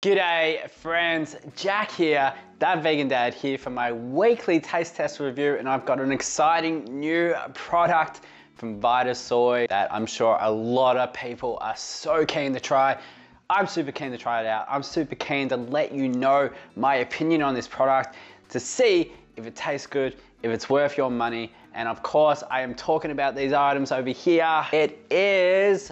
G'day friends, Jack here, that vegan dad here for my weekly taste test review, and I've got an exciting new product from Vitasoy that I'm sure a lot of people are so keen to try. I'm super keen to try it out. I'm super keen to let you know my opinion on this product to see if it tastes good, if it's worth your money, and of course I am talking about these items over here. It is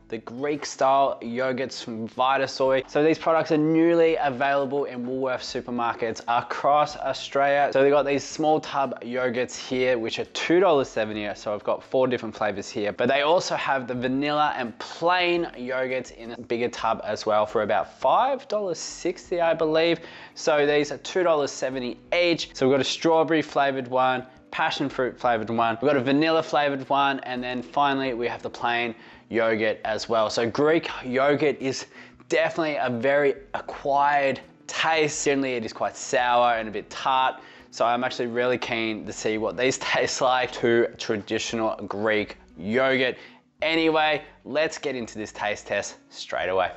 the Greek-style yogurts from Vitasoy. So these products are newly available in Woolworths supermarkets across Australia. So they've got these small tub yogurts here, which are $2.70. So I've got 4 different flavors here, but they also have the vanilla and plain yogurts in a bigger tub as well for about $5.60, I believe. So these are $2.70 each. So we've got a strawberry flavored one, passion fruit flavored one, we've got a vanilla flavored one, and then finally we have the plain yogurt as well. So Greek yogurt is definitely a very acquired taste. Generally it is quite sour and a bit tart. So I'm actually really keen to see what these taste like to traditional Greek yogurt. Anyway, let's get into this taste test straight away.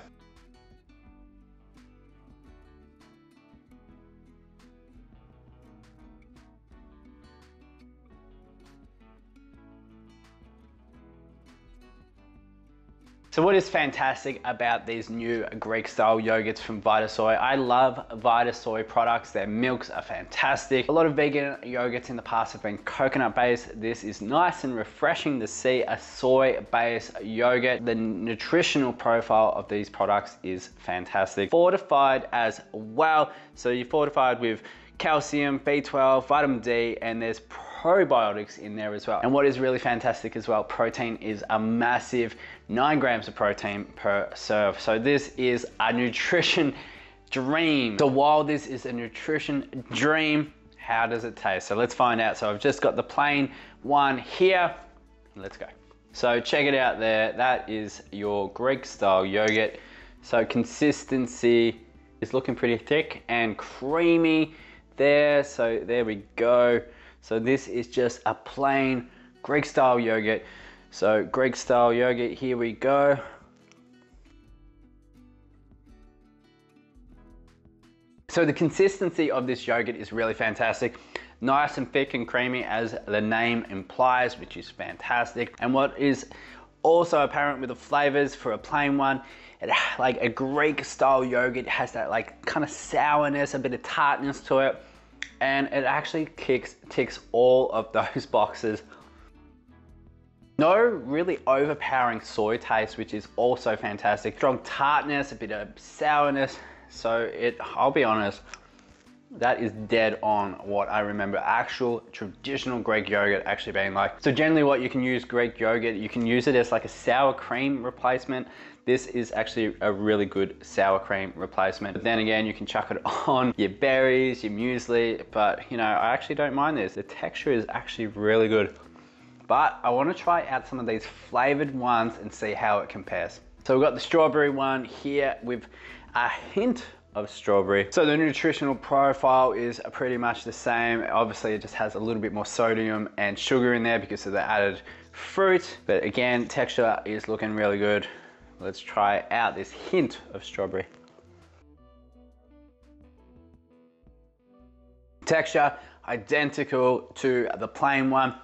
So what is fantastic about these new Greek style yogurts from Vitasoy? I love Vitasoy products. Their milks are fantastic. A lot of vegan yogurts in the past have been coconut based. This is nice and refreshing to see a soy based yogurt. The nutritional profile of these products is fantastic. Fortified as well. So you're fortified with calcium, B12, vitamin D, and there's probiotics in there as well. And what is really fantastic as well, protein is a massive 9 grams of protein per serve. So this is a nutrition dream. So while this is a nutrition dream, how does it taste? So let's find out. So I've just got the plain one here. Let's go. So check it out there. That is your Greek style yogurt. So consistency is looking pretty thick and creamy there. So there we go. So this is just a plain Greek style yogurt. So Greek style yogurt, here we go. So the consistency of this yogurt is really fantastic. Nice and thick and creamy as the name implies, which is fantastic. And what is also apparent with the flavors for a plain one, like a Greek style yogurt has that like kind of sourness, a bit of tartness to it. And it actually ticks all of those boxes. No really overpowering soy taste, which is also fantastic. Strong tartness, a bit of sourness. So I'll be honest, that is dead on what I remember actual traditional Greek yogurt actually being like. So generally what you can use Greek yogurt, you can use it as like a sour cream replacement. This is actually a really good sour cream replacement. But then again, you can chuck it on your berries, your muesli, but you know, I actually don't mind this. The texture is actually really good. But I want to try out some of these flavored ones and see how it compares. So we've got the strawberry one here with a hint of strawberry. So the nutritional profile is pretty much the same. Obviously it just has a little bit more sodium and sugar in there because of the added fruit. But again, texture is looking really good. Let's try out this hint of strawberry. Texture identical to the plain one.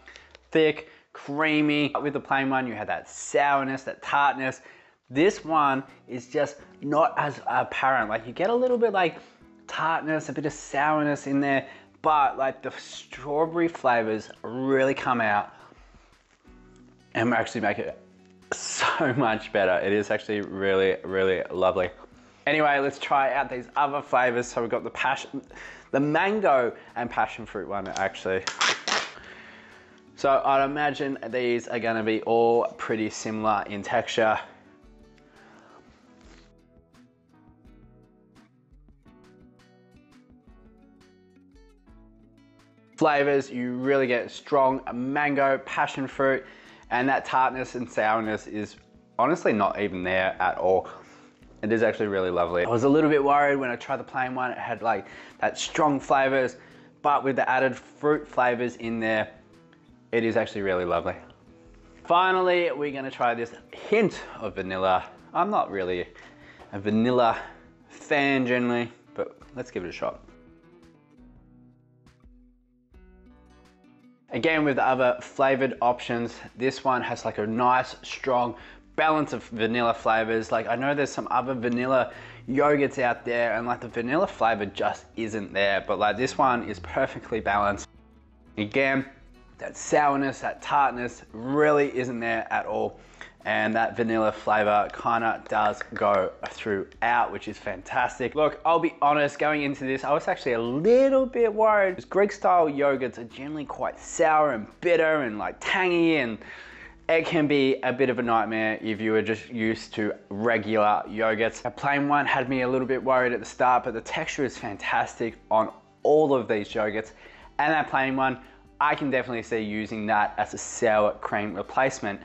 Thick, creamy. With the plain one, you had that sourness, that tartness. This one is just not as apparent. Like you get a little bit like tartness, a bit of sourness in there, but like the strawberry flavors really come out and actually make it so much better. It is actually really, really lovely. Anyway, let's try out these other flavors. So we've got the mango and passion fruit one actually. So I'd imagine these are gonna be all pretty similar in texture. Flavors, you really get strong mango, passion fruit, and that tartness and sourness is honestly not even there at all. It is actually really lovely. I was a little bit worried when I tried the plain one. It had like that strong flavors, but with the added fruit flavors in there, it is actually really lovely. Finally, we're gonna try this hint of vanilla. I'm not really a vanilla fan generally, but let's give it a shot. Again, with the other flavored options, this one has like a nice, strong balance of vanilla flavors. Like I know there's some other vanilla yogurts out there and like the vanilla flavor just isn't there, but like this one is perfectly balanced. Again, that sourness, that tartness really isn't there at all. And that vanilla flavor kind of does go throughout, which is fantastic. Look, I'll be honest, going into this, I was actually a little bit worried because Greek style yogurts are generally quite sour and bitter and like tangy, and it can be a bit of a nightmare if you were just used to regular yogurts. A plain one had me a little bit worried at the start, but the texture is fantastic on all of these yogurts. And that plain one, I can definitely see using that as a sour cream replacement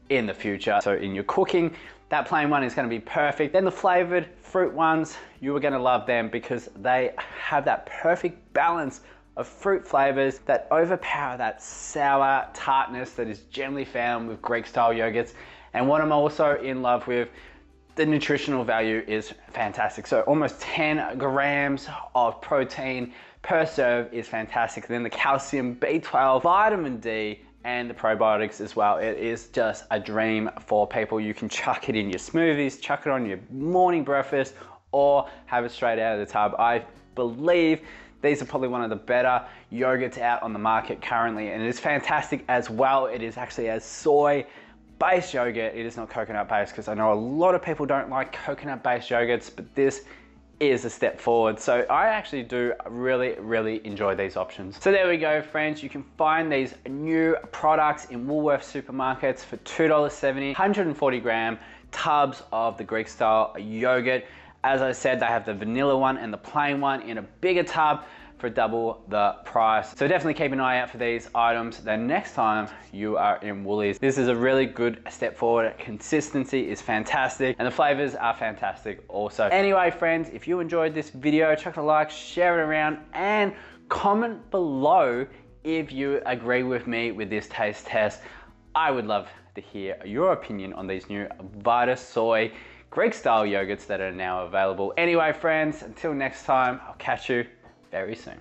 in the future. So in your cooking, that plain one is going to be perfect. Then the flavored fruit ones, you are going to love them because they have that perfect balance of fruit flavors that overpower that sour tartness that is generally found with Greek style yogurts. And what I'm also in love with, the nutritional value is fantastic. So almost 10 grams of protein per serve is fantastic. Then the calcium, B12, vitamin D, and the probiotics as well. It is just a dream for people. You can chuck it in your smoothies, chuck it on your morning breakfast, or have it straight out of the tub. I believe these are probably one of the better yogurts out on the market currently, and it is fantastic as well. It is actually a soy-based yogurt. It is not coconut-based, because I know a lot of people don't like coconut-based yogurts, but this is a step forward. So I actually do really enjoy these options. So there we go, friends. You can find these new products in Woolworths supermarkets for $2.70, 140 gram tubs of the Greek style yogurt. As I said, they have the vanilla one and the plain one in a bigger tub for double the price. So definitely keep an eye out for these items the next time you are in Woolies. This is a really good step forward. Consistency is fantastic and the flavors are fantastic also. Anyway, friends, if you enjoyed this video, chuck a like, share it around, and comment below if you agree with me with this taste test. I would love to hear your opinion on these new Vitasoy Greek-style yogurts that are now available. Anyway, friends, until next time, I'll catch you very soon.